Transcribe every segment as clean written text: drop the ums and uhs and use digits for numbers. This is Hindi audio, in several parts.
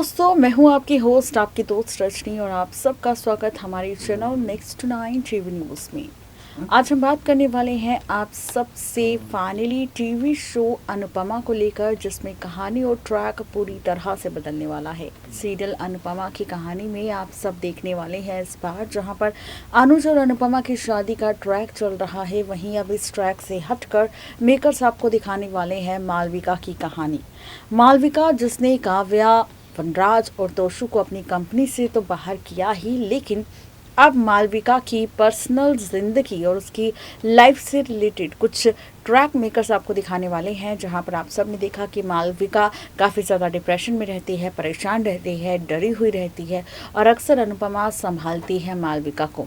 दोस्तों, मैं हूं आपकी होस्ट, आपकी दोस्त रजनी और आप सबका स्वागत हमारे चैनल नेक्स्ट 9 टीवी न्यूज़ में। आज हम बात करने वाले हैं आप सबसे फाइनली टीवी शो अनुपमा को लेकर, जिसमें कहानी और ट्रैक पूरी तरह से बदलने वाला है। सीरियल अनुपमा की कहानी में आप सब देखने वाले हैं इस बार जहां पर अनुज और अनुपमा की शादी का ट्रैक चल रहा है, वहीं अब इस ट्रैक से हटकर मेकर्स आपको दिखाने वाले हैं मालविका की कहानी। मालविका, जिसने काव्या, वनराज और तोशु को अपनी कंपनी से तो बाहर किया ही, लेकिन अब मालविका की पर्सनल जिंदगी और उसकी लाइफ से रिलेटेड कुछ ट्रैक मेकर्स आपको दिखाने वाले हैं, जहां पर आप सब ने देखा कि मालविका काफ़ी ज़्यादा डिप्रेशन में रहती है, परेशान रहती है, डरी हुई रहती है और अक्सर अनुपमा संभालती है मालविका को।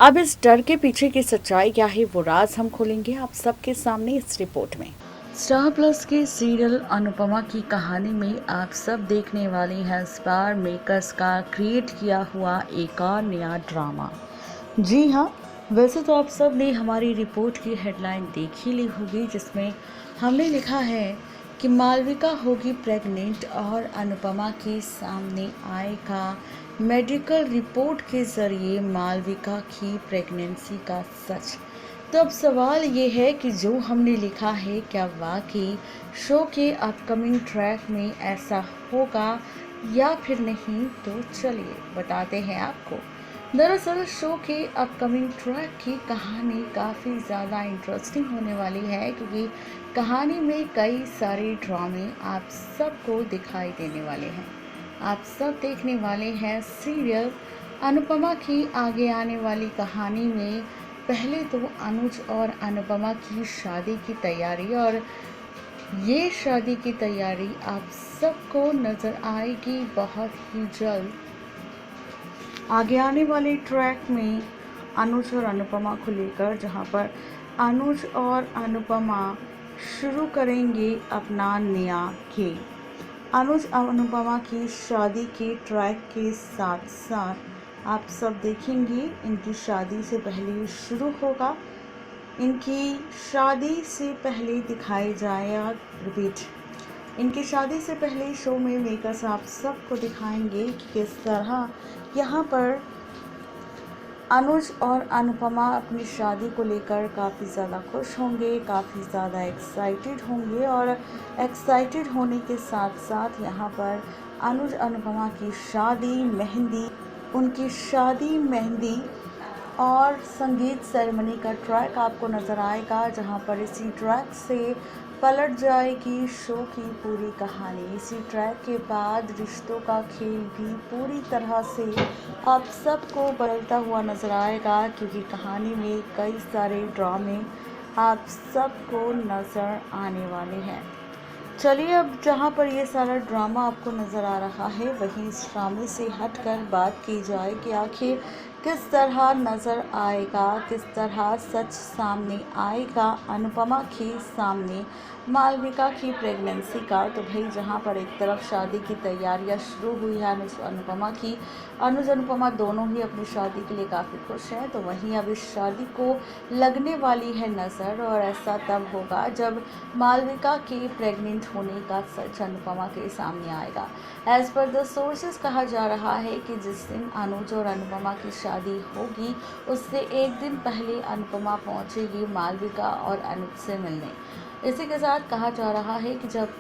अब इस डर के पीछे की सच्चाई क्या है, वो राज हम खोलेंगे आप सबके सामने इस रिपोर्ट में। स्टार प्लस के सीरियल अनुपमा की कहानी में आप सब देखने वाले हैं इस बार मेकर्स का क्रिएट किया हुआ एक और नया ड्रामा। जी हाँ, वैसे तो आप सब ने हमारी रिपोर्ट की हेडलाइन देख ही ली होगी, जिसमें हमने लिखा है कि मालविका होगी प्रेग्नेंट और अनुपमा के सामने आएगा मेडिकल रिपोर्ट के ज़रिए मालविका की प्रेगनेंसी का सच। तो अब सवाल ये है कि जो हमने लिखा है, क्या वाकई शो के अपकमिंग ट्रैक में ऐसा होगा या फिर नहीं? तो चलिए बताते हैं आपको। दरअसल शो के अपकमिंग ट्रैक की कहानी काफ़ी ज़्यादा इंटरेस्टिंग होने वाली है, क्योंकि कहानी में कई सारे ड्रामे आप सबको दिखाई देने वाले हैं। आप सब देखने वाले हैं सीरियल अनुपमा की आगे आने वाली कहानी में पहले तो अनुज और अनुपमा की शादी की तैयारी, और ये शादी की तैयारी आप सबको नज़र आएगी बहुत ही जल्द आगे आने वाले ट्रैक में अनुज और अनुपमा को लेकर, जहां पर अनुज और अनुपमा शुरू करेंगे अपना नया खेल। अनुज और अनुपमा की शादी के ट्रैक के साथ साथ आप सब देखेंगे इनकी शादी से पहले शुरू होगा, इनकी शादी से पहले दिखाई जाएगा रिपीट। इनकी शादी से पहले शो में मेकर्स आप सबको दिखाएंगे कि किस तरह यहाँ पर अनुज और अनुपमा अपनी शादी को लेकर काफ़ी ज़्यादा खुश होंगे, काफ़ी ज़्यादा एक्साइटेड होंगे, और एक्साइटेड होने के साथ साथ यहाँ पर अनुज अनुपमा की शादी, मेहंदी, उनकी शादी, मेहंदी और संगीत सेरेमनी का ट्रैक आपको नज़र आएगा, जहां पर इसी ट्रैक से पलट जाएगी शो की पूरी कहानी। इसी ट्रैक के बाद रिश्तों का खेल भी पूरी तरह से आप सबको बदलता हुआ नज़र आएगा, क्योंकि कहानी में कई सारे ड्रामे आप सबको नज़र आने वाले हैं। चलिए, अब जहाँ पर ये सारा ड्रामा आपको नज़र आ रहा है, वहीं इस ड्रामे से हटकर बात की जाए कि आखिर किस तरह नज़र आएगा, किस तरह सच सामने आएगा अनुपमा के सामने मालविका की प्रेगनेंसी का। तो भाई, जहाँ पर एक तरफ शादी की तैयारियां शुरू हुई है अनुपमा की, अनुज अनुपमा दोनों ही अपनी शादी के लिए काफ़ी खुश हैं, तो वहीं अब इस शादी को लगने वाली है नज़र, और ऐसा तब होगा जब मालविका के प्रेग्नेंट होने का सच अनुपमा के सामने आएगा। एज़ पर द सोर्सेस कहा जा रहा है कि जिस दिन अनुज और अनुपमा की शादी होगी, उससे एक दिन पहले अनुपमा पहुंचेगी मालविका और अनुज से मिलने। इसी के साथ कहा जा रहा है कि जब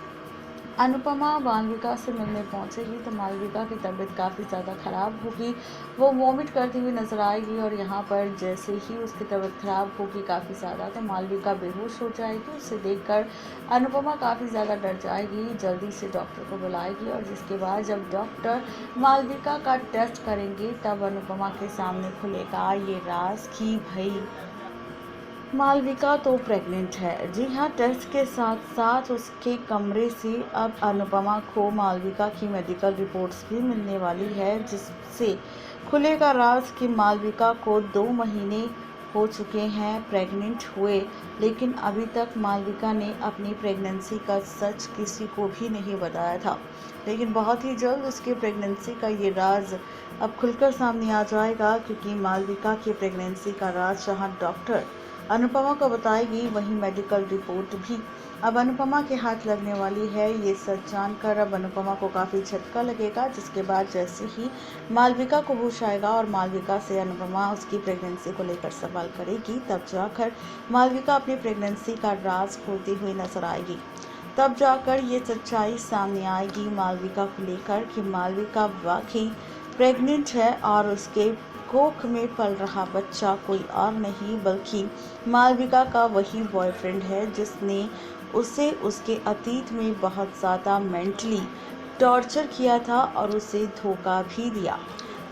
अनुपमा मालविका से मिलने पहुंचेगी तो मालविका की तबीयत काफ़ी ज़्यादा ख़राब होगी, वो वॉमिट करती हुई नज़र आएगी, और यहाँ पर जैसे ही उसकी तबीयत ख़राब होगी काफ़ी ज़्यादा, तो मालविका बेहोश हो जाएगी। उसे देखकर अनुपमा काफ़ी ज़्यादा डर जाएगी, जल्दी से डॉक्टर को बुलाएगी, और जिसके बाद जब डॉक्टर मालविका का टेस्ट करेंगे तब अनुपमा के सामने खुलेगा ये राज कि भाई मालविका तो प्रेग्नेंट है। जी हाँ, टेस्ट के साथ साथ उसके कमरे से अब अनुपमा को मालविका की मेडिकल रिपोर्ट्स भी मिलने वाली है, जिससे खुलेगा राज कि मालविका को 2 महीने हो चुके हैं प्रेग्नेंट हुए, लेकिन अभी तक मालविका ने अपनी प्रेगनेंसी का सच किसी को भी नहीं बताया था। लेकिन बहुत ही जल्द उसकी प्रेगनेंसी का ये राज अब खुलकर सामने आ जाएगा, क्योंकि मालविका की प्रेगनेंसी का राज जहाँ डॉक्टर अनुपमा को बताएगी वही मेडिकल रिपोर्ट भी। अब अनुपमा के हाथ लगने वाली है। ये सच जानकर अब अनुपमा को काफ़ी झटका लगेगा, जिसके बाद जैसे ही मालविका को होश आएगा और मालविका से अनुपमा उसकी प्रेगनेंसी को लेकर सवाल करेगी, तब जाकर मालविका अपनी प्रेगनेंसी का राज खोलती हुई नजर आएगी। तब जाकर ये सच्चाई सामने आएगी मालविका को लेकर कि मालविका वाकई प्रेग्नेंट है और उसके कोख में पल रहा बच्चा कोई और नहीं बल्कि मालविका का वही बॉयफ्रेंड है जिसने उसे उसके अतीत में बहुत ज़्यादा मेंटली टॉर्चर किया था और उसे धोखा भी दिया।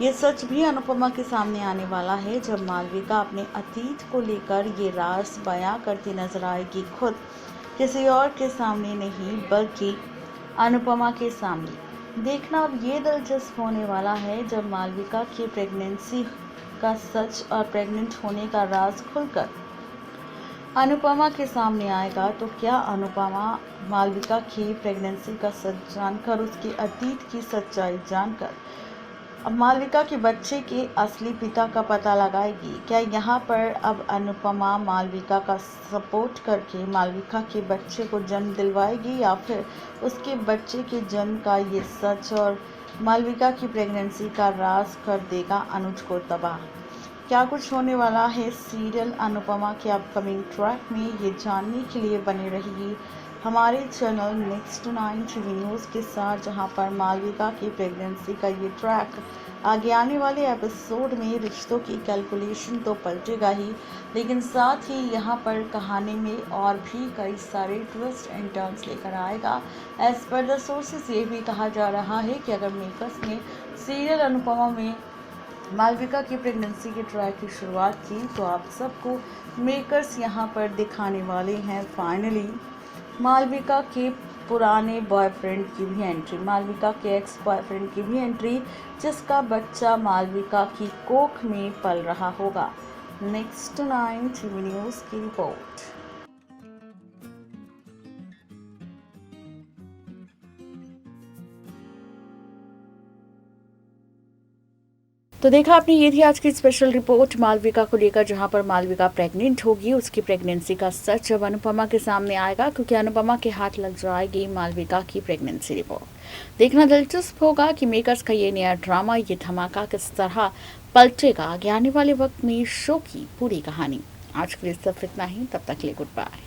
ये सच भी अनुपमा के सामने आने वाला है जब मालविका अपने अतीत को लेकर ये राज बयां करती नजर आएगी, खुद किसी और के सामने नहीं बल्कि अनुपमा के सामने। देखना अब ये दिलचस्प होने वाला है जब मालविका की प्रेगनेंसी का सच और प्रेग्नेंट होने का राज खुलकर अनुपमा के सामने आएगा, तो क्या अनुपमा मालविका की प्रेगनेंसी का सच जानकर, उसके अतीत की सच्चाई जानकर अब मालविका के बच्चे के असली पिता का पता लगाएगी? क्या यहाँ पर अब अनुपमा मालविका का सपोर्ट करके मालविका के बच्चे को जन्म दिलवाएगी या फिर उसके बच्चे के जन्म का ये सच और मालविका की प्रेगनेंसी का राज कर देगा अनुज को तबाह? क्या कुछ होने वाला है सीरियल अनुपमा के अपकमिंग ट्रैक में, ये जानने के लिए बने रहिए हमारे चैनल नेक्स्ट 9 टीवी न्यूज़ के साथ, जहां पर मालविका की प्रेगनेंसी का ये ट्रैक आगे आने वाले एपिसोड में रिश्तों की कैलकुलेशन तो पलटेगा ही, लेकिन साथ ही यहां पर कहानी में और भी कई सारे ट्विस्ट एंड टर्न्स लेकर आएगा। एज पर द सोर्सेस ये भी कहा जा रहा है कि अगर मेकर्स ने सीरियल अनुपमा में मालविका की प्रेगनेंसी के ट्रैक की शुरुआत की, तो आप सबको मेकर्स यहाँ पर दिखाने वाले हैं फाइनली मालविका के पुराने बॉयफ्रेंड की भी एंट्री, मालविका के एक्स बॉयफ्रेंड की भी एंट्री, जिसका बच्चा मालविका की कोख में पल रहा होगा। नेक्स्ट 9 टीवी न्यूज़ की रिपोर्ट। तो देखा आपने, ये थी आज की स्पेशल रिपोर्ट मालविका को लेकर, जहां पर मालविका प्रेग्नेंट होगी, उसकी प्रेगनेंसी का सच अब अनुपमा के सामने आएगा क्योंकि अनुपमा के हाथ लग जाएगी मालविका की प्रेगनेंसी रिपोर्ट। देखना दिलचस्प होगा कि मेकर्स का ये नया ड्रामा, ये धमाका किस तरह पलटेगा आगे आने वाले वक्त में शो की पूरी कहानी। आज के लिए सिर्फ इतना ही, तब तक के लिए गुड बाय।